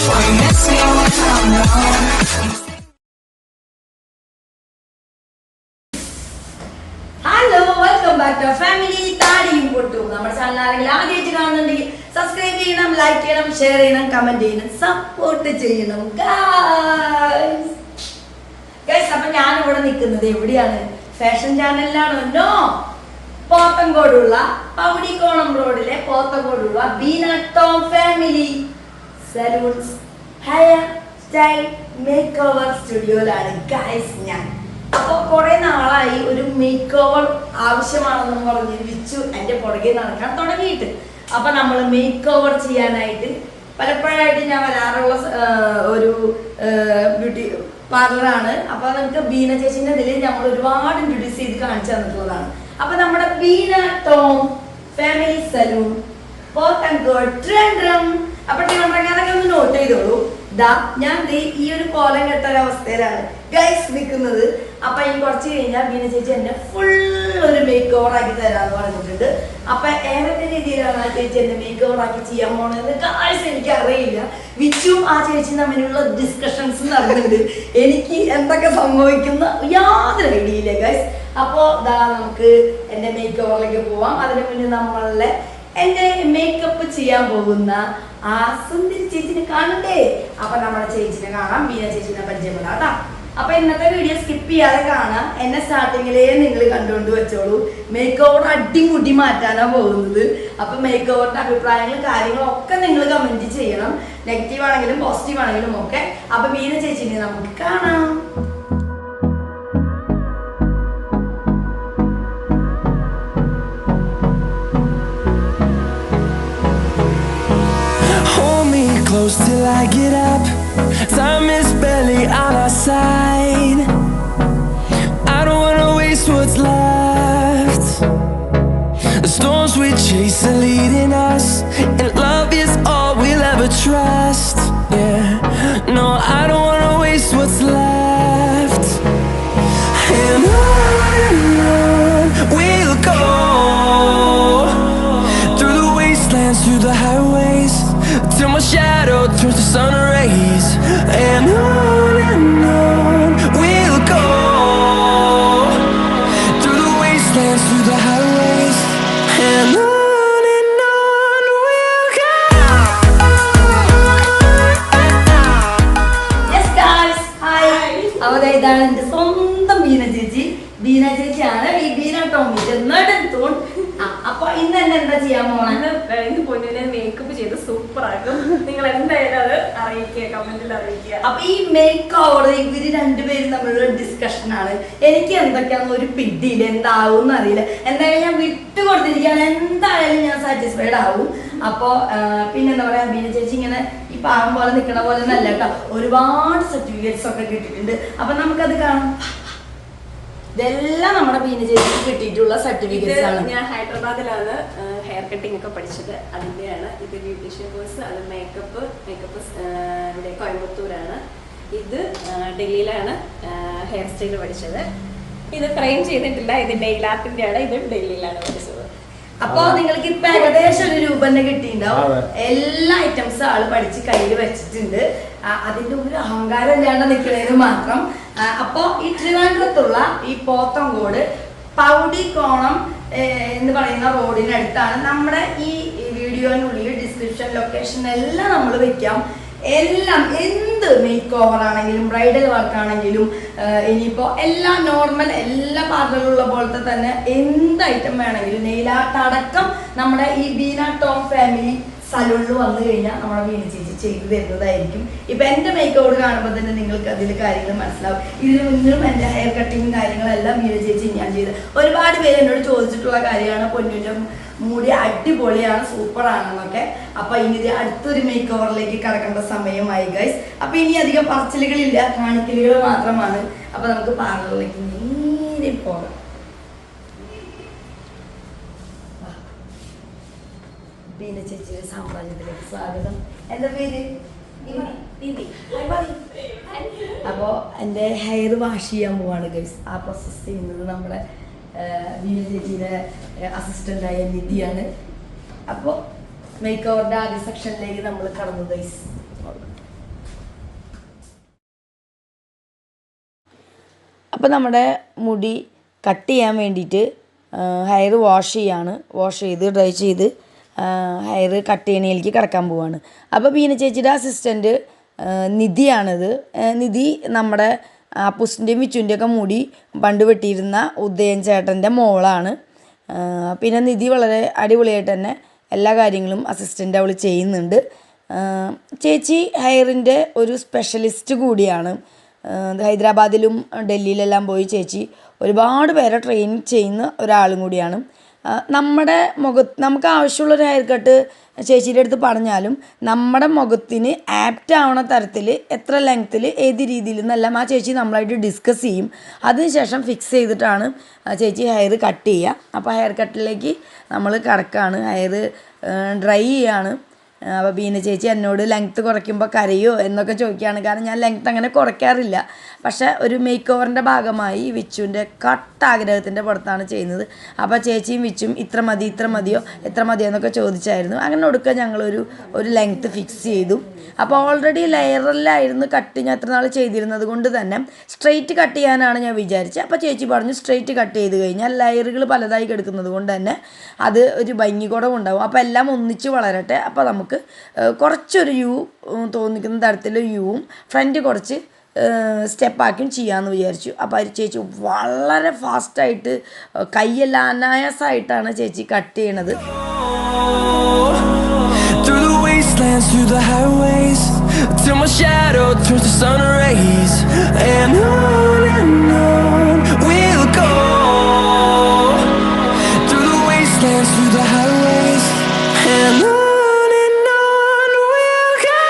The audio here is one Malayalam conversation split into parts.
before you miss me when I'm gone. Hello welcome back to family താടിയും പൊട്ടും. നമ്മുടെ ചാനൽ ആരെങ്കിലും ആദ്യമായിട്ട് കാണുന്നുണ്ടെങ്കിൽ സബ്സ്ക്രൈബ് ചെയ്യണം, ലൈക്ക് ചെയ്യണം, ഷെയർ ചെയ്യണം, കമന്റ് ചെയ്യണം, സപ്പോർട്ട് ചെയ്യണം ഗൈസ്. അപ്പൊ ഞാൻ ഇവിടെ നിൽക്കുന്നത് എവിടെയാണ്? ഫാഷൻ ചാനലിലാണോ? നോ, പോത്തങ്കോടുള്ള പൗടിക്കോണം റോഡിലെ പോത്തങ്കോടുള്ള Beena Tom family salons hair style make over സ്റ്റുഡിയോയിലാണ് ഗൈസ് ഞാൻ. അപ്പോൾ കുറെ നാളായി ഒരു മേക്ക് ഓവർ ആവശ്യമാണെന്ന് പറഞ്ഞ് വിച്ചു എൻ്റെ പുറകെ നടക്കാൻ തുടങ്ങിയിട്ട്. അപ്പൊ നമ്മൾ മേക്ക് ഓവർ ചെയ്യാനായിട്ട് പലപ്പോഴായിട്ട് ഞാൻ വരാറുള്ള ഒരു ബ്യൂട്ടി പാർലറാണ്. അപ്പൊ നമുക്ക് ബീന ചേച്ചിന്റെ ഇതിൽ നമ്മൾ ഒരുപാട് ഇൻട്രൊഡ്യൂസ് ചെയ്ത് കാണിച്ചു തന്നിട്ടുള്ളതാണ്. അപ്പൊ നമ്മുടെ Beena Tom family salon Pothencode Trivandrum. അപ്പൊ അതൊക്കെ ഒന്ന് നോട്ട് ചെയ്തോളൂ. ഞാൻ ഈ ഒരു കോലം കെട്ട ഒരവസ്ഥയിലാണ് ഗൈസ് നിൽക്കുന്നത്. അപ്പൊ ഇനി കുറച്ച് കഴിഞ്ഞാൽ ബീന ചേച്ചി എന്നെ ഫുൾ ഒരു മേക്ക് ഓവർ ആക്കി തരാന്ന് പറഞ്ഞിട്ടുണ്ട്. അപ്പൊ ഏതൊക്കെ രീതിയിലാണ് ആ ചേച്ചി എന്നെ മേക്ക് ഓവർ ആക്കി ചെയ്യാൻ പോണെന്ന് ഗൈസ് എനിക്ക് അറിയില്ല. വിച്ചും ആ ചേച്ചി തമ്മിലുള്ള ഡിസ്കഷൻസ് നടന്നിട്ടുണ്ട്. എനിക്ക് എന്തൊക്കെ സംഭവിക്കുന്ന യാതൊരു ഐഡിയ ഇല്ല ഗൈസ്. അപ്പോ നമുക്ക് എന്റെ മേക്ക് ഓവറിലേക്ക് പോവാം. അതിനു മുന്നേ നമ്മളുടെ എന്റെ മേക്കപ്പ് ചെയ്യാൻ പോകുന്ന ആ സുന്ദരി ചേച്ചിനെ കാണണ്ടേ? അപ്പൊ നമ്മുടെ ചേച്ചിനെ കാണാം, ബീന ചേച്ചിനെ പരിചയപ്പെടാം കേട്ടോ. അപ്പൊ ഇന്നത്തെ വീഡിയോ സ്കിപ്പ് ചെയ്യാതെ കാണാം. എന്നെ സ്റ്റാർട്ടിങ്ങിലേ നിങ്ങൾ കണ്ടുകൊണ്ട് വെച്ചോളൂ. മേക്ക് ഓവർ അടിമുടി മാറ്റാനാ പോകുന്നത്. അപ്പൊ മേക്ക് ഓവറിന്റെ അഭിപ്രായങ്ങളും കാര്യങ്ങളും ഒക്കെ നിങ്ങൾ കമന്റ് ചെയ്യണം, നെഗറ്റീവ് ആണെങ്കിലും പോസിറ്റീവ് ആണെങ്കിലും ഒക്കെ. അപ്പൊ ബീന ചേച്ചിനെ നമുക്ക് കാണാം. Close till I get up. Time is barely on our side. I don't wanna waste what's left. The storms we chase are leading us, and love is all we'll ever trust. Yeah, no, I don't wanna waste what's left. And on we'll go, through the wastelands, through the highways, till my shadow turns to sun rays. And on we'll go, through the wastelands, through the highways. And on we'll go. Yes guys, hi. അവിടെ ഇതാണ് എന്റെ സ്വന്തം ബീന ചേച്ചി. ബീന ചേച്ചിയാണ് ഈ ബീന ടോമിന്റെ നെടുന്തൂൺ. അപ്പൊ ഇന്ന് എന്നെ എന്താ ചെയ്യാൻ പോണെന്ന് ഇന്ന് പൊന്നിനെ മേക്കപ്പ് ചെയ്ത് സൂപ്പർ ആക്കും. നിങ്ങൾ എന്തായാലും അത് അറിയിക്കുക, കമന്റിൽ അറിയിക്കുക. അപ്പൊ ഈ മേക്ക് ഓവർ ഇവര് രണ്ടുപേരും തമ്മിലുള്ള ഡിസ്കഷൻ ആണ്. എനിക്ക് എന്തൊക്കെയാണെന്ന് ഒരു പിടിയില്ല, എന്താവും അറിയില്ല. എന്തായാലും ഞാൻ വിട്ടുകൊടുത്തിരിക്കുകയാണ്. എന്തായാലും ഞാൻ സാറ്റിസ്ഫൈഡ് ആവും. അപ്പൊ പിന്നെന്താ പറയാ, ബീന ചേച്ചി ഇങ്ങനെ ഈ പാവം പോലെ നിൽക്കണ പോലെ നല്ല കേട്ടോ. ഒരുപാട് സർട്ടിഫിക്കറ്റ്സ് ഒക്കെ കിട്ടിയിട്ടുണ്ട്. അപ്പൊ നമുക്കത് കാണാം. ഇതെല്ലാം നമ്മുടെ ബീന ചേച്ചിക്ക് കിട്ടിയിട്ടുള്ള സർട്ടിഫിക്കറ്റ്സ് ആണ്. ഞാൻ ഹൈദരാബാദിലാണ് ഹെയർ കട്ടിംഗ് ഒക്കെ പഠിച്ചത്, അതിന്റെയാണ്. ഇത് ബ്യൂട്ടീഷ്യൻ കോഴ്സ്, അത് മേക്കപ്പ് ഇവിടെ കോയമ്പത്തൂരാണ്. ഇത് ഡൽഹിയിലാണ് ഹെയർ സ്റ്റൈൽ പഠിച്ചത്. ഇത് ഫ്രെയിം ചെയ്തിട്ടില്ല, ഇത് നെയിൽ ആർട്ടിന്റെ ആണ്. ഇത് ഡൽഹിയിലാണ് പഠിച്ചത്. അപ്പൊ നിങ്ങൾക്ക് ഇപ്പൊ ഏകദേശം ഒരു രൂപ തന്നെ കിട്ടിയിട്ടുണ്ടാവും. എല്ലാ ഐറ്റംസും ആള് പഠിച്ച് കയ്യിൽ വെച്ചിട്ടുണ്ട്. അതിന്റെ ഒരു അഹങ്കാരം ഇല്ലാണ്ട് നിൽക്കുന്നതിന് മാത്രം. അപ്പൊ ഈ ട്രിവാൻഡ്രത്തുള്ള ഈ പോത്തങ്കോട് പൗടിക്കോണം എന്ന് പറയുന്ന റോഡിനടുത്താണ്. നമ്മുടെ ഈ വീഡിയോനുള്ളിൽ ഡിസ്ക്രിപ്ഷൻ ലൊക്കേഷൻ എല്ലാം നമ്മൾ വെക്കാം. എല്ലാം എന്ത് മേക്ക് ഓവർ ആണെങ്കിലും ബ്രൈഡൽ വർക്ക് ആണെങ്കിലും ഇനിയിപ്പോൾ എല്ലാ നോർമൽ എല്ലാ പാർലറിലുള്ള പോലത്തെ തന്നെ എന്ത് ഐറ്റം വേണമെങ്കിലും നെയിൽ ആർട്ട് അടക്കം നമ്മുടെ ഈ ബീന ടോം ഫാമിലി സലൂണിൽ വന്നു കഴിഞ്ഞാൽ നമ്മുടെ ബീന ചേച്ചി ചെയ്തു തരുന്നതായിരിക്കും. ഇപ്പൊ എന്റെ മേക്ക് ഓവർ കാണുമ്പോൾ തന്നെ നിങ്ങൾക്ക് അതിൽ കാര്യങ്ങൾ മനസ്സിലാവും. ഇതിന് മുന്നിലും എന്റെ ഹെയർ കട്ടിങ്ങും കാര്യങ്ങളെല്ലാം ബീന ചേച്ചി ഞാൻ ചെയ്ത്. ഒരുപാട് പേര് എന്നോട് ചോദിച്ചിട്ടുള്ള കാര്യമാണ്, പൊന്നിന്റെ മുടി അടിപൊളിയാണ്, സൂപ്പർ ആണെന്നൊക്കെ. അപ്പൊ ഇനി ഇത് അടുത്തൊരു മേക്ക് ഓവറിലേക്ക് കടക്കേണ്ട സമയമായി ഗൈസ്. അപ്പൊ ഇനി അധികം പറച്ചിലുകളില്ല, കാണിക്കലുകൾ മാത്രമാണ്. അപ്പൊ നമുക്ക് പാർലറിലേക്ക് നേരെ പോകാം. ബീന ചേച്ചിയുടെ സാമ്രാജ്യത്തിലേക്ക് സ്വാഗതം. എന്താ പേര്? അപ്പോ എൻ്റെ ഹെയർ വാഷ് ചെയ്യാൻ പോവാണ് ഗൈസ്. ആ പ്രോസസ് ചെയ്യുന്നത് നമ്മുടെ ബീന ചേച്ചിയുടെ അസിസ്റ്റൻ്റായ നിധിയാണ്. അപ്പോൾ മേക്ക് ഓവറിൻ്റെ ആദ്യ സെക്ഷനിലേക്ക് നമ്മൾ കടന്നു ഗൈസ്. അപ്പോൾ നമ്മുടെ മുടി കട്ട് ചെയ്യാൻ വേണ്ടിയിട്ട് ഹെയർ വാഷ് ചെയ്ത് ഡ്രൈ ചെയ്ത് ഹെയർ കട്ട് ചെയ്യണയിലേക്ക് കിടക്കാൻ പോവാണ്. അപ്പോൾ ബീന ചേച്ചിയുടെ അസിസ്റ്റൻറ്റ് നിധിയാണിത്. നിധി നമ്മുടെ അപ്പൂസിൻ്റെയും വിച്ചുവിൻ്റെയൊക്കെ മുടി പണ്ട് വെട്ടിയിരുന്ന ഉദയൻ ചേട്ടൻ്റെ മോളാണ്. പിന്നെ നിധി വളരെ അടിപൊളിയായിട്ട് തന്നെ എല്ലാ കാര്യങ്ങളും അസിസ്റ്റൻ്റ് അവൾ ചെയ്യുന്നുണ്ട്. ചേച്ചി ഹെയറിൻ്റെ ഒരു സ്പെഷ്യലിസ്റ്റ് കൂടിയാണ്. ഹൈദരാബാദിലും ഡൽഹിയിലെല്ലാം പോയി ചേച്ചി ഒരുപാട് പേരെ ട്രെയിൻ ചെയ്യുന്ന ഒരാളും കൂടിയാണ്. നമ്മുടെ നമുക്ക് ആവശ്യമുള്ളൊരു ഹെയർ കട്ട് ചേച്ചിയുടെ അടുത്ത് പറഞ്ഞാലും നമ്മുടെ മുഖത്തിന് ആപ്റ്റ് ആവണ തരത്തിൽ എത്ര ലെങ്ത്തിൽ ഏത് രീതിയിൽ എന്നെല്ലാം ആ ചേച്ചി നമ്മളായിട്ട് ഡിസ്കസ് ചെയ്യും. അതിനുശേഷം ഫിക്സ് ചെയ്തിട്ടാണ് ചേച്ചി ഹെയർ കട്ട് ചെയ്യുക. അപ്പോൾ ഹെയർ കട്ടിലേക്ക് നമ്മൾ കിടക്കുകയാണ്. ഹെയർ ഡ്രൈ ചെയ്യാണ്. അപ്പോൾ ബീന ചേച്ചി എന്നോട് ലെങ്ത്ത് കുറയ്ക്കുമ്പോൾ കരയോ എന്നൊക്കെ ചോദിക്കുകയാണ്. കാരണം ഞാൻ ലെങ്ത്ത് അങ്ങനെ കുറയ്ക്കാറില്ല. പക്ഷേ ഒരു മേക്ക് ഓവറിൻ്റെ ഭാഗമായി വിച്ചുവിൻ്റെ കട്ട് ആഗ്രഹത്തിൻ്റെ പുറത്താണ് ചെയ്യുന്നത്. അപ്പോൾ ചേച്ചിയും വിച്ചും ഇത്ര മതിയോ എന്നൊക്കെ ചോദിച്ചായിരുന്നു. അങ്ങനെ ഒടുക്കം ഞങ്ങളൊരു ലെങ്ത്ത് ഫിക്സ് ചെയ്തു. അപ്പോൾ ഓൾറെഡി ലെയറിലായിരുന്നു കട്ട് ഞാൻ എത്ര നാൾ ചെയ്തിരുന്നത് കൊണ്ട് തന്നെ സ്ട്രെയിറ്റ് കട്ട് ചെയ്യാനാണ് ഞാൻ വിചാരിച്ചത്. അപ്പോൾ ചേച്ചി പറഞ്ഞു സ്ട്രെയിറ്റ് കട്ട് ചെയ്ത് കഴിഞ്ഞാൽ ലെയറുകൾ പലതായി കിടക്കുന്നത് കൊണ്ട് തന്നെ അത് ഒരു ഭംഗി കുറവുണ്ടാവും. അപ്പോൾ എല്ലാം ഒന്നിച്ച് വളരട്ടെ. അപ്പോൾ നമുക്ക് കുറച്ചൊരു യു തോന്നിക്കുന്ന തരത്തിലൊരു യുവും ഫ്രണ്ട് കുറച്ച് സ്റ്റെപ്പാക്കിയും ചെയ്യാമെന്ന് വിചാരിച്ചു. അപ്പോൾ അത് ചേച്ചി വളരെ ഫാസ്റ്റായിട്ട് കൈയെല്ലാം അനായാസമായിട്ടാണ് ചേച്ചി കട്ട് ചെയ്യണത്. Through the highways till my shadow turns to sun rays, and on we'll go through the wastelands, through the highways, and on we'll go.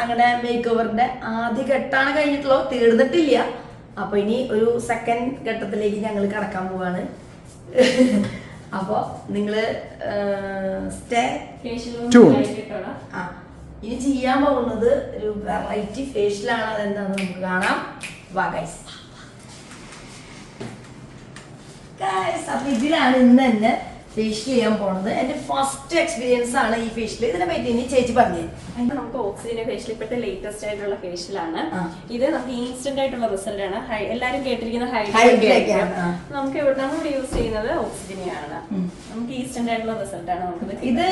അങ്ങനെ മേക്ക് ഓവറിൻ്റെ ആദ്യ ഘട്ടമാണ് കഴിഞ്ഞിട്ടുള്ളൂ, തീർന്നിട്ടില്ല. അപ്പോൾ ഇനി ഒരു സെക്കൻഡ് ഘട്ടത്തിലേക്ക് ഞങ്ങൾ കടക്കാൻ പോവാണ്. അപ്പോൾ നിങ്ങൾ ഇനി ചെയ്യാൻ പോകുന്നത് ഒരു വെറൈറ്റി ഫേഷ്യലാണ്. അതെന്താണെന്ന് നമുക്ക് കാണാം. വാ ഗൈസ്. അപ്പോൾ ഇതിലാണ് ഇന്ന് തന്നെ ഫേഷ്യൽ ചെയ്യാൻ പോണത്. എൻ്റെ ഫസ്റ്റ് എക്സ്പീരിയൻസ് ആണ് ഈ ഫേഷ്യൽ. ഇതിനെ പറ്റി ഇനി ചേച്ചി പറഞ്ഞു. നമുക്ക് ഓക്സിജന്റെ ഫേഷ്യൽ ഇപ്പോഴത്തെ ലേറ്റസ്റ്റ് ആയിട്ടുള്ള ഫേഷ്യലാണ്. ഇത് നമുക്ക് ഇൻസ്റ്റന്റ് ആയിട്ടുള്ള റിസൾട്ട് ആണ്. എല്ലാരും കേട്ടിരിക്കുന്ന ഹൈഡ്രേറ്റ്. നമുക്ക് ഇവിടെ യൂസ് ചെയ്യുന്നത് ഓക്സിജനെയാണ്. നമുക്ക് ഇൻസ്റ്റന്റ് ആയിട്ടുള്ള റിസൾട്ട് ആണ് നമുക്ക്. ഇത്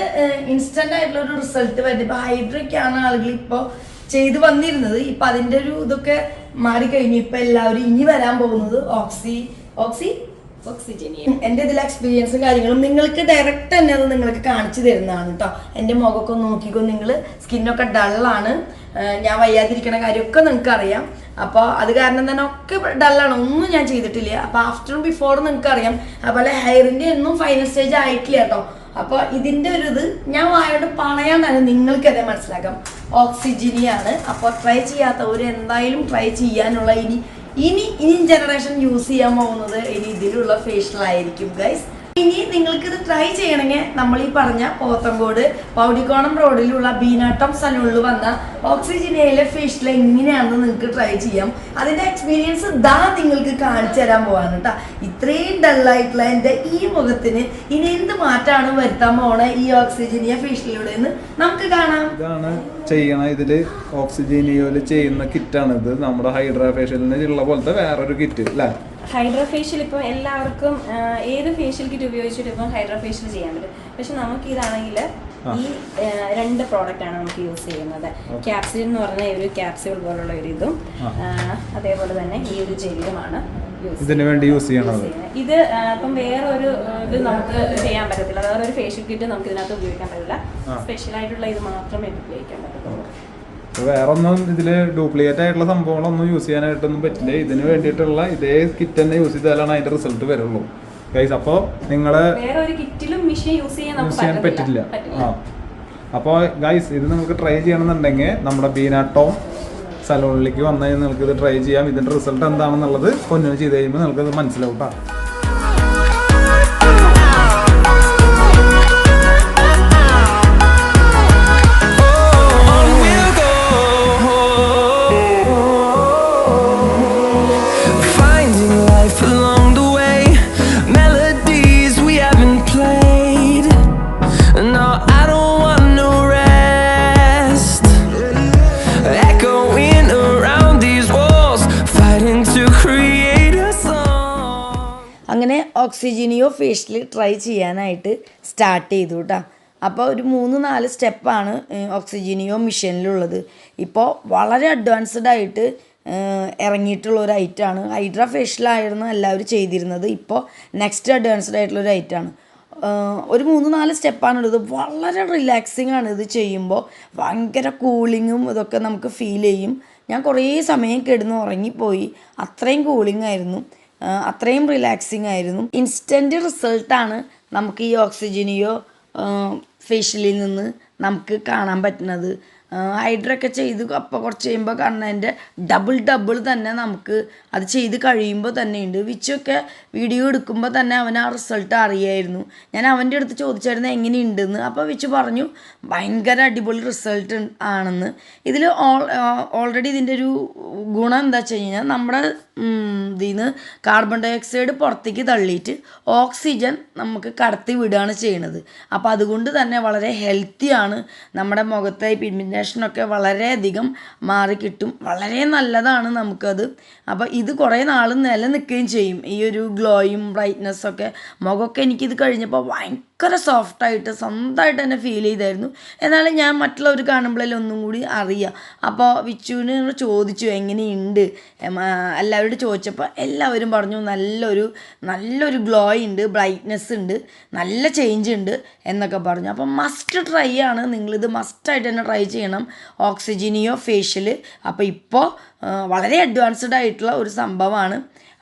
ഇൻസ്റ്റന്റ് ആയിട്ടുള്ള ഒരു റിസൾട്ട് വരുന്നത്. ഇപ്പൊ ഹൈഡ്രേറ്റ് ആണ് ആളുകൾ ഇപ്പൊ ചെയ്ത് വന്നിരുന്നത്. ഇപ്പൊ അതിന്റെ ഒരു ഇതൊക്കെ മാറിക്കഴിഞ്ഞു. ഇപ്പൊ എല്ലാവരും ഇനി വരാൻ പോകുന്നത് ഓക്സിജനിയ. എൻ്റെ ഇതിലെ എക്സ്പീരിയൻസും കാര്യങ്ങളും നിങ്ങൾക്ക് ഡയറക്റ്റ് തന്നെ അത് നിങ്ങൾക്ക് കാണിച്ചു തരുന്നതാണ് കേട്ടോ. എൻ്റെ മുഖമൊക്കെ നോക്കിക്കോ. നിങ്ങൾ സ്കിന്നൊക്കെ ഡള്ളാണ്. ഞാൻ വയ്യാതിരിക്കണ കാര്യമൊക്കെ നിങ്ങൾക്ക് അറിയാം. അപ്പോൾ അത് കാരണം തന്നെ ഒക്കെ ഡള്ളാണ്. ഒന്നും ഞാൻ ചെയ്തിട്ടില്ല. അപ്പോൾ ആഫ്റ്ററും ബിഫോറും നിങ്ങൾക്ക് അറിയാം. അതുപോലെ ഹെയറിൻ്റെ ഒന്നും ഫൈനൽ സ്റ്റേജ് ആയിട്ടില്ല കേട്ടോ. അപ്പോൾ ഇതിൻ്റെ ഒരു ഇത് ഞാൻ വായോട് പറയാൻ തന്നെ നിങ്ങൾക്കതേ മനസ്സിലാക്കാം. ഓക്സിജനിയാണ്. അപ്പോൾ ട്രൈ ചെയ്യാത്തവർ എന്തായാലും ട്രൈ ചെയ്യാനുള്ള ഇനി ജനറേഷൻ യൂസ് ചെയ്യാൻ പോകുന്നത് ഇനി ഇതിലുള്ള ഫേഷ്യൽ ആയിരിക്കും ഗൈസ്. ഇനി നിങ്ങൾക്കിത് ട്രൈ ചെയ്യണമെങ്കിൽ നമ്മൾ ഈ പറഞ്ഞ പോത്തങ്കോട് പൗടിക്കോണം റോഡിലുള്ള ബീനാട്ടം സലൂണിൽ വന്ന ഓക്സിജനിയയിലെ ഫേഷ്യൽ എങ്ങനെയാണെന്ന് നിങ്ങൾക്ക് ട്രൈ ചെയ്യാം. അതിൻ്റെ എക്സ്പീരിയൻസ് നിങ്ങൾക്ക് കാണിച്ചു തരാൻ പോവാണ് കേട്ടോ. ഇത്രയും ഡള്ളായിട്ടുള്ള എൻ്റെ ഈ മുഖത്തിന് ഇനി എന്ത് മാറ്റാണ് വരുത്താൻ പോണ ഈ ഓക്സിജനിയ ഫേഷ്യലിലൂടെ എന്ന് നമുക്ക് കാണാം. ഇതാണ് ചെയ്യണ. ഇതില് ഓക്സിജനിയോയില് ചെയ്യുന്ന കിറ്റാണ് ഇത്. നമ്മുടെ ഹൈഡ്രാ ഫേഷ്യലിന് ഉള്ള പോലത്തെ വേറൊരു കിറ്റ് അല്ലേ? ഹൈഡ്രാ ഫേഷ്യൽ ഇപ്പം എല്ലാവർക്കും ഏത് ഫേഷ്യൽ കിറ്റ് ഉപയോഗിച്ചിട്ട് ഇപ്പം ഹൈഡ്രാ ഫേഷ്യൽ ചെയ്യാൻ പറ്റും. പക്ഷെ നമുക്ക് ഇതാണെങ്കിൽ ഈ രണ്ട് പ്രോഡക്റ്റ് ആണ് നമുക്ക് യൂസ് ചെയ്യുന്നത്. ക്യാപ്സിൻ എന്ന് പറഞ്ഞ ഒരു ക്യാപ്സ്യൂൾ പോലുള്ള ഒരു ഇതും അതേപോലെ തന്നെ ഈ ഒരു ജെല്ലുമാണ് ഇതിന് വേണ്ടി യൂസ് ചെയ്യണത്. ഇത് ഇപ്പം വേറൊരു ഇത് നമുക്ക് ചെയ്യാൻ പറ്റത്തില്ല. വേറൊരു ഫേഷ്യൽ കിറ്റ് നമുക്ക് ഇതിനകത്ത് ഉപയോഗിക്കാൻ പറ്റില്ല. സ്പെഷ്യൽ ആയിട്ടുള്ള ഇത് മാത്രമേ ഉപയോഗിക്കാൻ പറ്റത്തുള്ളൂ. വേറെ ഒന്നും ഇതില് ഡ്യൂപ്ലിക്കേറ്റ് ആയിട്ടുള്ള സംഭവങ്ങളൊന്നും യൂസ് ചെയ്യാനായിട്ടൊന്നും പറ്റില്ല. ഇതിന് വേണ്ടിയിട്ടുള്ള ഇതേ കിറ്റ് തന്നെ യൂസ് ചെയ്താലാണ് അതിന്റെ റിസൾട്ട് വരുള്ളൂ ഗൈസ്. അപ്പോൾ നിങ്ങള് യൂസ് ചെയ്യാൻ പറ്റില്ല. അപ്പോൾ ഗൈസ് ഇത് നിങ്ങൾക്ക് ട്രൈ ചെയ്യണമെന്നുണ്ടെങ്കിൽ നമ്മുടെ ബീനാട്ടോം സലൂണിലേക്ക് വന്നു കഴിഞ്ഞാൽ നിങ്ങൾക്ക് ഇത് ട്രൈ ചെയ്യാം. ഇതിന്റെ റിസൾട്ട് എന്താണെന്നുള്ളത് പൊന്നു ചെയ്ത് കഴിയുമ്പോൾ നിങ്ങൾക്ക് ഇത് മനസ്സിലാവും കേട്ടോ. Finding life along the way. OxyGeneo facial try ചെയ്യാനായിട്ട് സ്റ്റാർട്ട് ചെയ്തു കേട്ടോ. അപ്പോൾ ഒരു 3-4 സ്റ്റെപ്പാണ് ഓക്സിജനിയോ മിഷനിലുള്ളത്. ഇപ്പോൾ വളരെ അഡ്വാൻസ്ഡ് ആയിട്ട് ഇറങ്ങിയിട്ടുള്ള ഒരു ഐറ്റമാണ്. ഹൈഡ്ര ഫേഷ്യലായിരുന്നു എല്ലാവരും ചെയ്തിരുന്നത്. ഇപ്പോൾ നെക്സ്റ്റ് അഡ്വാൻസ്ഡ് ആയിട്ടുള്ളൊരു ഐറ്റമാണ്. ഒരു 3-4 സ്റ്റെപ്പാണുള്ളത്. വളരെ റിലാക്സിങ് ആണ് ഇത് ചെയ്യുമ്പോൾ. ഭയങ്കര കൂളിങ്ങും ഇതൊക്കെ നമുക്ക് ഫീൽ ചെയ്യും. ഞാൻ കുറേ സമയം കിടന്ന് ഉറങ്ങിപ്പോയി. അത്രയും കൂളിംഗ് ആയിരുന്നു, അത്രയും റിലാക്സിങ് ആയിരുന്നു. ഇൻസ്റ്റൻറ്റ് റിസൾട്ടാണ് നമുക്ക് ഈ ഓക്സിജനിയോ ഫേഷ്യലിൽ നിന്ന് നമുക്ക് കാണാൻ പറ്റുന്നത്. ഹൈഡ്രൊക്കെ ചെയ്ത് അപ്പോൾ കുറച്ച് കഴിയുമ്പോൾ കാണുന്നതിൻ്റെ ഡബിൾ തന്നെ നമുക്ക് അത് ചെയ്ത് കഴിയുമ്പോൾ തന്നെ ഉണ്ട്. വിച്ചൊക്കെ വീഡിയോ എടുക്കുമ്പോൾ തന്നെ അവൻ ആ റിസൾട്ട് അറിയായിരുന്നു. ഞാൻ അവൻ്റെ അടുത്ത് ചോദിച്ചായിരുന്നു എങ്ങനെയുണ്ടെന്ന്. അപ്പോൾ വിച്ച് പറഞ്ഞു ഭയങ്കര അടിപൊളി റിസൾട്ട് ആണെന്ന്. ഇതിൽ ഓൾറെഡി ഇതിൻ്റെ ഒരു ഗുണം എന്താ വെച്ച് കഴിഞ്ഞാൽ നമ്മുടെ ഇതിൽ നിന്ന് കാർബൺ ഡൈ ഓക്സൈഡ് പുറത്തേക്ക് തള്ളിയിട്ട് ഓക്സിജൻ നമുക്ക് കടത്തി വിടുകയാണ് ചെയ്യണത്. അപ്പോൾ അതുകൊണ്ട് തന്നെ വളരെ ഹെൽത്തിയാണ്. നമ്മുടെ മുഖത്തെ പിഗ്മെൻറ്റേഷനൊക്കെ വളരെയധികം മാറിക്കിട്ടും. വളരെ നല്ലതാണ് നമുക്കത്. അപ്പോൾ ഇത് കുറേ നാൾ നിലനിൽക്കുകയും ചെയ്യും. ഈ ഒരു ഗ്ലോയും ബ്രൈറ്റ്നെസ്സൊക്കെ മുഖമൊക്കെ എനിക്കിത് കഴിഞ്ഞപ്പോൾ ഭയങ്കര സോഫ്റ്റായിട്ട് സ്വന്തമായിട്ട് തന്നെ ഫീൽ ചെയ്തായിരുന്നു. എന്നാലും ഞാൻ മറ്റുള്ളവർ കാണുമ്പോഴെല്ലാം ഒന്നും കൂടി അറിയാം. അപ്പോൾ വിച്ചുവിന് ചോദിച്ചു എങ്ങനെയുണ്ട്, എല്ലാവരോടും ചോദിച്ചപ്പോൾ എല്ലാവരും പറഞ്ഞു നല്ലൊരു ഗ്ലോ ഉണ്ട്, ബ്രൈറ്റ്നെസ് ഉണ്ട്, നല്ല ചേഞ്ച് ഉണ്ട് എന്നൊക്കെ പറഞ്ഞു. അപ്പം മസ്റ്റ് ട്രൈ ആണ്. നിങ്ങളിത് മസ്റ്റായിട്ട് തന്നെ ട്രൈ ചെയ്യണം, ഓക്സിജനിയോ ഫേഷ്യൽ. അപ്പോൾ ഇപ്പോൾ വളരെ അഡ്വാൻസ്ഡ് ആയിട്ടുള്ള ഒരു സംഭവമാണ്.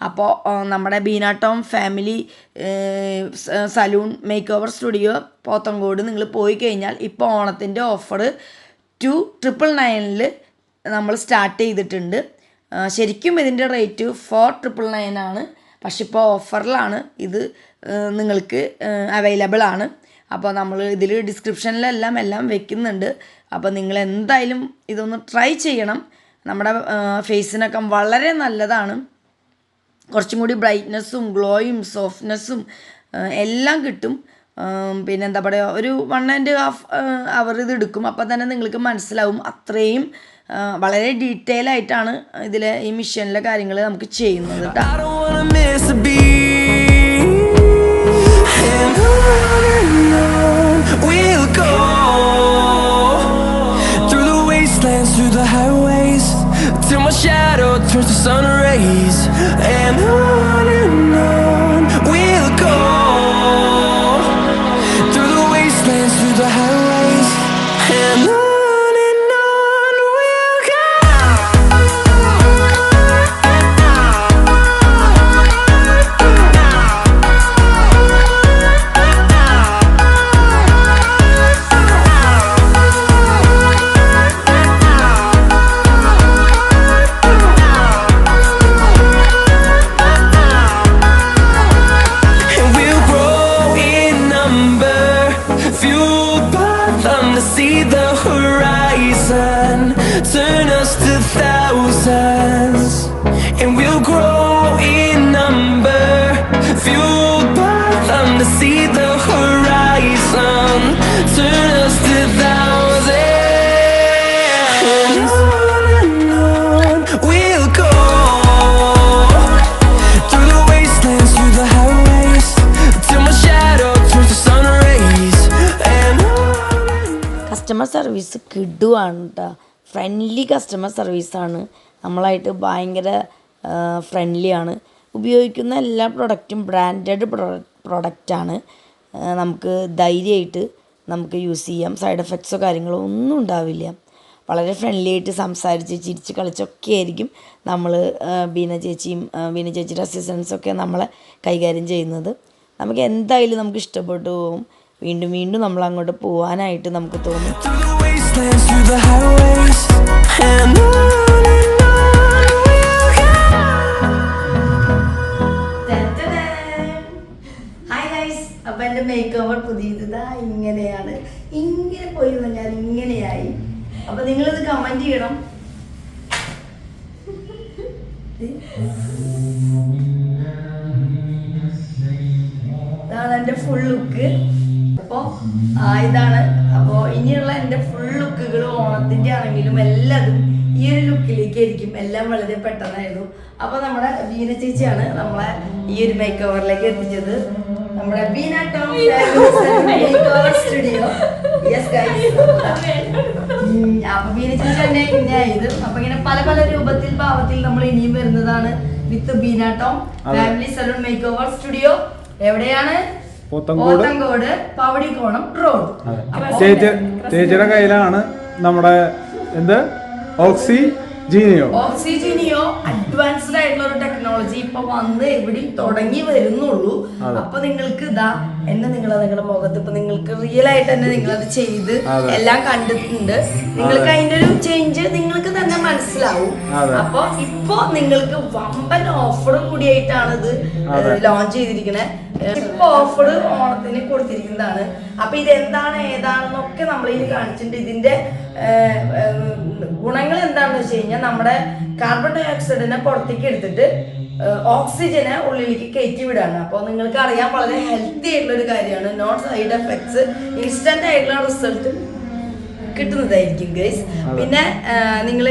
അപ്പോൾ നമ്മുടെ Beena Tom family salon make over studio Pothencode നിങ്ങൾ പോയി കഴിഞ്ഞാൽ ഇപ്പോൾ ഓണത്തിൻ്റെ ഓഫർ 2,999 നമ്മൾ സ്റ്റാർട്ട് ചെയ്തിട്ടുണ്ട്. ശരിക്കും ഇതിൻ്റെ റേറ്റ് 4,999 ആണ്. പക്ഷെ ഇപ്പോൾ ഓഫറിലാണ് ഇത് നിങ്ങൾക്ക് അവൈലബിൾ ആണ്. അപ്പോൾ നമ്മൾ ഇതിൽ ഡിസ്ക്രിപ്ഷനിലെല്ലാം വെക്കുന്നുണ്ട്. അപ്പോൾ നിങ്ങൾ എന്തായാലും ഇതൊന്ന് ട്രൈ ചെയ്യണം. നമ്മുടെ ഫേസിനൊക്കെ വളരെ നല്ലതാണ്. കുറച്ചും കൂടി ബ്രൈറ്റ്നെസ്സും ഗ്ലോയും സോഫ്റ്റ്നെസ്സും എല്ലാം കിട്ടും. പിന്നെ എന്താ പറയുക, ഒരു 1.5 അവർ ഇത് എടുക്കും. അപ്പോൾ തന്നെ നിങ്ങൾക്ക് മനസ്സിലാവും. അത്രയും വളരെ ഡീറ്റെയിൽ ആയിട്ടാണ് ഇതിലെ ഈ മിഷനിലെ കാര്യങ്ങൾ നമുക്ക് ചെയ്യുന്നത് കേട്ടോ. Through the highways till my shadow turns to sun rays, and on we'll go through the wastelands, through the highways, and on we'll go. See the horizon turn us to thousands, and we'll grow in number, fueled by them to see the horizon turn us to thousands, and on we'll go through the wastelands, through the highways, till my shadow turns to sun rays, and customer service കിടുവാണ് കേട്ടോ. ഫ്രണ്ട്ലി കസ്റ്റമർ സർവീസാണ്. നമ്മളായിട്ട് ഭയങ്കര ഫ്രണ്ട്ലിയാണ്. ഉപയോഗിക്കുന്ന എല്ലാ പ്രൊഡക്റ്റും ബ്രാൻഡഡ് പ്രൊഡക്റ്റാണ്. നമുക്ക് ധൈര്യമായിട്ട് നമുക്ക് യൂസ് ചെയ്യാം. സൈഡ് എഫക്ട്സോ കാര്യങ്ങളോ ഒന്നും ഉണ്ടാവില്ല. വളരെ ഫ്രണ്ട്ലി ആയിട്ട് സംസാരിച്ച് ചിരിച്ച് കളിച്ചൊക്കെ ആയിരിക്കും നമ്മൾ ബീന ചേച്ചിയുടെ അസിസ്റ്റൻസൊക്കെ നമ്മളെ കൈകാര്യം ചെയ്യുന്നത്. നമുക്ക് എന്തായാലും നമുക്ക് ഇഷ്ടപ്പെട്ടു പോകും. വീണ്ടും നമ്മൾ അങ്ങോട്ട് പോകാനായിട്ട് നമുക്ക് തോന്നും. ഹായ് ഗൈസ്, അപ്പം എൻ്റെ മേക്ക് ഓവർ പുതിയതാ ഇങ്ങനെയാണ്. ഇങ്ങനെ പോയി ഞാൻ ഇങ്ങനെയായി. അപ്പം നിങ്ങളിത് കമൻറ്റ് ചെയ്യണം. ഇതാണ് എൻ്റെ ഫുൾ ലുക്ക്. അപ്പോൾ ഇതാണ്. അപ്പോൾ ഇനിയുള്ള എൻ്റെ ഫുൾ ലുക്കുകൾ ഓണത്തിൻ്റെ ആണെങ്കിലും എല്ലാതും ഈ ഒരു ലുക്കിലേക്ക് ആയിരിക്കും. എല്ലാം വളരെ പെട്ടെന്നായിരുന്നു. അപ്പൊ നമ്മുടെ ബീന ചേച്ചിയാണ് നമ്മളെ ഈ ഒരു മേക്ക് ഓവറിലേക്ക് എത്തിച്ചത്. നമ്മുടെ ബീന ടോം സ്റ്റുഡിയോ. അപ്പൊ ബീന ചേച്ചി തന്നെ ഇങ്ങനെയായത്. അപ്പൊ ഇങ്ങനെ പല പല രൂപത്തിൽ ഭാവത്തിൽ നമ്മൾ ഇനിയും വരുന്നതാണ് with Beena Tom family salon make over studio. എവിടെയാണ്? പോത്തങ്കോട് പവടിക്കോണം റോഡ്. ചേച്ചിയുടെ കയ്യിലാണ് നമ്മുടെ എന്ത് ഓക്സിജീനിയോ അഡ്വാൻസ്ഡ് ആയിട്ടുള്ള ഒരു ടെക്നോളജി ഇപ്പൊ വന്ന് എവിടെയും തുടങ്ങി വരുന്നുള്ളൂ. അപ്പൊ നിങ്ങൾക്ക് ഇതാ എന്നെ നിങ്ങളുടെ മുഖത്ത് ഇപ്പൊ നിങ്ങൾക്ക് റിയൽ ആയിട്ട് തന്നെ നിങ്ങളത് ചെയ്ത് എല്ലാം കണ്ടിട്ടുണ്ട്. നിങ്ങൾക്ക് അതിന്റെ ഒരു ചേഞ്ച് നിങ്ങൾക്ക് തന്നെ മനസ്സിലാവും. അപ്പൊ ഇപ്പൊ നിങ്ങൾക്ക് വമ്പൻ ഓഫർ കൂടിയായിട്ടാണ് ഇത് ലോഞ്ച് ചെയ്തിരിക്കുന്നത്. ഇപ്പൊ ഓഫർ ഓണത്തിന് കൊടുത്തിരിക്കുന്നതാണ്. അപ്പൊ ഇതെന്താണ് ഏതാണെന്നൊക്കെ നമ്മളിതിൽ കാണിച്ചിട്ടുണ്ട്. ഇതിന്റെ ഗുണങ്ങൾ എന്താണെന്ന് വെച്ച് കഴിഞ്ഞാൽ നമ്മുടെ കാർബൺ ഡൈ ഓക്സൈഡിനെ പുറത്തേക്ക് എടുത്തിട്ട് ഓക്സിജനെ ഉള്ളിലേക്ക് കയറ്റി വിടാണ്. അപ്പോൾ നിങ്ങൾക്ക് അറിയാൻ വളരെ ഹെൽത്തി ആയിട്ടുള്ള ഒരു കാര്യമാണ്. നോൺ സൈഡ് എഫക്ട്സ്, ഇൻസ്റ്റന്റ് ആയിട്ടുള്ള റിസൾട്ട് കിട്ടുന്നതായിരിക്കും ഗൈസ്. പിന്നെ നിങ്ങൾ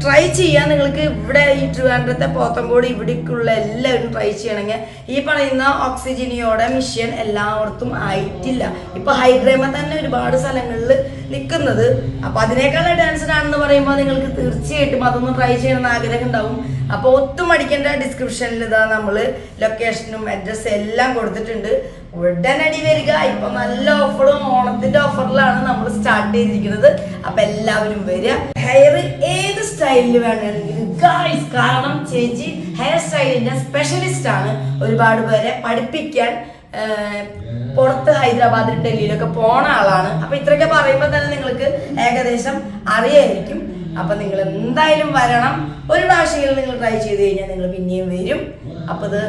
ട്രൈ ചെയ്യാൻ നിങ്ങൾക്ക് ഇവിടെ ഈ ട്രിവാൻഡ്രത്തെ പോത്തങ്കോട് ഇവിടേക്കുള്ള എല്ലാവരും ട്രൈ ചെയ്യണമെങ്കിൽ ഈ പറയുന്ന ഓക്സിജനിയോടെ മിഷൻ എല്ലായിടത്തും ആയിട്ടില്ല. ഇപ്പൊ ഹൈഡ്രേമ തന്നെ ഒരുപാട് സ്ഥലങ്ങളിൽ നിൽക്കുന്നത്. അപ്പൊ അതിനേക്കാൾ അഡ്വാൻസ്ഡ് ആണെന്ന് പറയുമ്പോൾ നിങ്ങൾക്ക് തീർച്ചയായിട്ടും അതൊന്നും ട്രൈ ചെയ്യണമെന്ന് ആഗ്രഹം ഉണ്ടാവും. അപ്പോൾ ഒത്തും അടിക്കേണ്ട ഡിസ്ക്രിപ്ഷനിൽ ഇതാ നമ്മൾ ലൊക്കേഷനും അഡ്രസ്സും എല്ലാം കൊടുത്തിട്ടുണ്ട്. ഉടനടി വരിക. ഇപ്പൊ നല്ല ഓഫറും ഓണത്തിന്റെ ഓഫറിലാണ് നമ്മൾ സ്റ്റാർട്ട് ചെയ്തിരിക്കുന്നത്. അപ്പൊ എല്ലാവരും വരിക. ഹെയർ ഏത് സ്റ്റൈലിൽ വേണമെങ്കിലും ഗായ്സ്, കാരണം ചേച്ചി ഹെയർ സ്റ്റൈലിന്റെ സ്പെഷ്യലിസ്റ്റ് ആണ്. ഒരുപാട് പേരെ പഠിപ്പിക്കാൻ പുറത്ത് ഹൈദരാബാദിൽ ഡൽഹിയിലൊക്കെ പോണ ആളാണ്. അപ്പൊ ഇത്രയൊക്കെ പറയുമ്പോൾ തന്നെ നിങ്ങൾക്ക് ഏകദേശം അറിയായിരിക്കും. അപ്പൊ നിങ്ങൾ എന്തായാലും വരണം. ഒരു പ്രാവശ്യമെങ്കിലും നിങ്ങൾ ട്രൈ ചെയ്ത് കഴിഞ്ഞാൽ നിങ്ങൾ പിന്നെയും വരും. അപ്പൊ ഇത്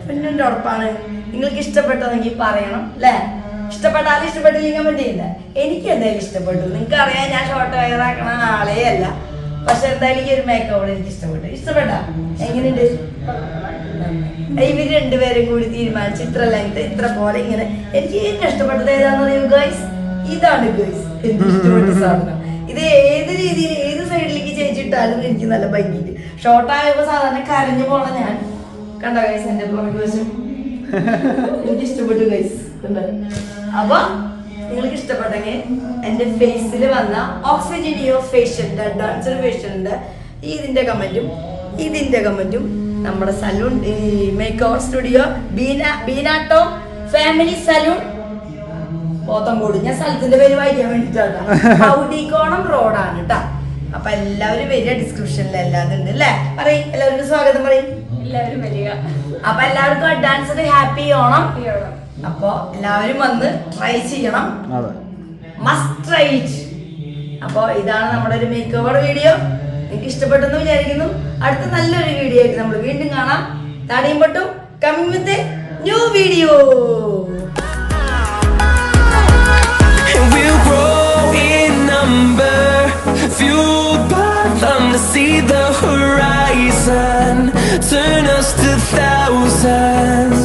പിന്നെ ഉറപ്പാണ്. നിങ്ങൾക്ക് ഇഷ്ടപ്പെട്ടതെങ്കിൽ പറയണം അല്ലേ? ഇഷ്ടപ്പെട്ടാലും ഇഷ്ടപ്പെട്ടില്ലെങ്കിൽ പറ്റിയില്ല. എനിക്ക് എന്തായാലും ഇഷ്ടപ്പെട്ടു. നിങ്ങൾക്ക് അറിയാം ഞാൻ ഷോർട്ട് ഹെയർ ആക്കണ ആളേ അല്ല. പക്ഷെ എന്തായാലും ഈ ഒരു മേക്ക് ഓവർ എനിക്ക് ഇഷ്ടപ്പെട്ട എങ്ങനെയുണ്ട്? ഇവര് രണ്ടുപേരും കൂടി തീരുമാനിച്ച് ഇത്ര ലെങ്ത് ഇത്ര പോലെ ഇങ്ങനെ. എനിക്ക് ഏറ്റവും ഇഷ്ടപ്പെട്ടത് ഏതാണെന്ന് അറിയൂ ഗൈസ്? ഇതാണ് ഗൈസ് എനിക്ക് ഇഷ്ടപ്പെട്ട സാധനം. ഇത് ഏത് രീതിയിൽ ഏത് സൈഡിലേക്ക് ചേച്ചിട്ടാലും എനിക്ക് നല്ല ഭംഗിയുണ്ട്. ഷോർട്ട് ആയപ്പോ സാധാരണ കരഞ്ഞു പോണ ഞാൻ കണ്ട ഗൈസ് എന്റെ പുറകു വശം എനിക്ക് ഇഷ്ടപ്പെട്ടു ഗൈസ്. അപ്പൊ നിങ്ങൾക്ക് ഇഷ്ടപ്പെട്ടെങ്കിൽ എന്റെ ഫേസിൽ വന്ന ഓക്സിജനിയോ ഫേഷ്യലിന്റെ അഡ്വാൻസ്ഡ് ഫേഷ്യലിന്റെ ഇതിന്റെ കമന്റും നമ്മുടെ salon make over studio Beena Tom family salon Pothencode. ഞാൻ സ്ഥലത്തിന്റെ പേര് വായിക്കാൻ വേണ്ടിട്ടാണ്. പൗഡിക്കോണം റോഡാണ് കേട്ടാ. അപ്പൊ എല്ലാവരും വരിക. ഡിസ്ക്രിപ്ഷനിൽ എല്ലാതും ഉണ്ട് അല്ലേ? പറയും എല്ലാവർക്കും സ്വാഗതം പറയും. എല്ലാവരും വരിക. അപ്പൊ എല്ലാവർക്കും അഡ്വാൻസ്ഡ് ഹാപ്പി ഓണം. അപ്പൊ എല്ലാവരും വന്ന് ട്രൈ ചെയ്യണം. Must try it. അപ്പൊ ഇതാണ് നമ്മുടെ ഒരു മേക്ക് ഓവർ വീഡിയോ. നിങ്ങൾക്ക് ഇഷ്ടപ്പെട്ടെന്ന് വിചാരിക്കുന്നു. അടുത്ത നല്ലൊരു വീഡിയോ ആയിട്ട് നമ്മൾ വീണ്ടും കാണാം. താടിയും പൊട്ടും coming with new video. Fueled by them to see the horizon, turn us to thousands.